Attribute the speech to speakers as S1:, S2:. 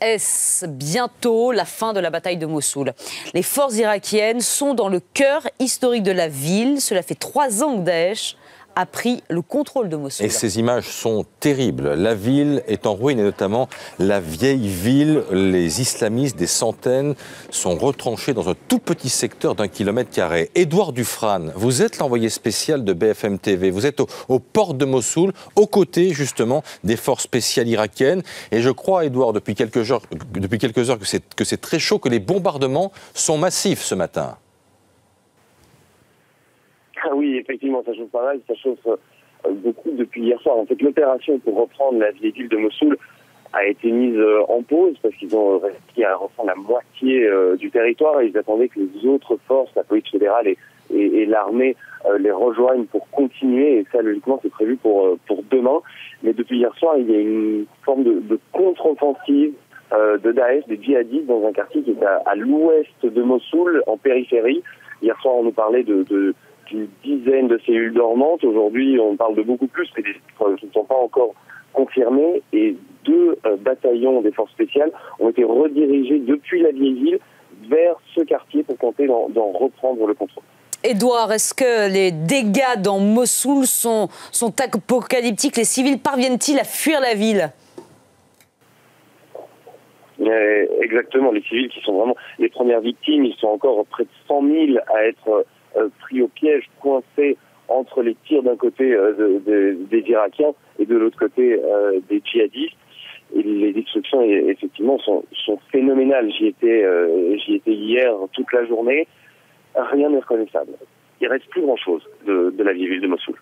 S1: Est-ce bientôt la fin de la bataille de Mossoul? Les forces irakiennes sont dans le cœur historique de la ville. Cela fait 3 ans que Daesh a pris le contrôle de Mossoul.
S2: Et ces images sont terribles. La ville est en ruine, et notamment la vieille ville. Les islamistes, des centaines, sont retranchés dans un tout petit secteur d'1 km². Édouard Dufrane, vous êtes l'envoyé spécial de BFM TV. Vous êtes aux portes de Mossoul, aux côtés justement des forces spéciales irakiennes. Et je crois, Édouard, depuis quelques heures que c'est très chaud, que les bombardements sont massifs ce matin.
S3: Ah oui, effectivement, ça chauffe pas mal, ça chauffe beaucoup depuis hier soir. En fait, l'opération pour reprendre la vieille ville de Mossoul a été mise en pause parce qu'ils ont réussi à reprendre la moitié du territoire et ils attendaient que les autres forces, la police fédérale et l'armée, les rejoignent pour continuer. Et ça, logiquement, c'est prévu pour demain. Mais depuis hier soir, il y a une forme de contre-offensive de Daesh, des djihadistes, dans un quartier qui est à l'ouest de Mossoul, en périphérie. Hier soir, on nous parlait d'une dizaine de cellules dormantes. Aujourd'hui, on parle de beaucoup plus, mais des chiffres qui ne sont pas encore confirmés. Et 2 bataillons des forces spéciales ont été redirigés depuis la vieille ville vers ce quartier pour tenter d'en reprendre le contrôle.
S1: Édouard, est-ce que les dégâts dans Mossoul sont apocalyptiques? Les civils parviennent-ils à fuir la ville?
S3: Exactement, les civils qui sont vraiment les premières victimes, ils sont encore près de 100 000 à être pris au piège, coincés entre les tirs d'un côté des Irakiens et de l'autre côté des djihadistes. Et les destructions, effectivement, sont phénoménales. J'y étais hier toute la journée. Rien n'est reconnaissable. Il reste plus grand-chose de la vieille ville de Mossoul.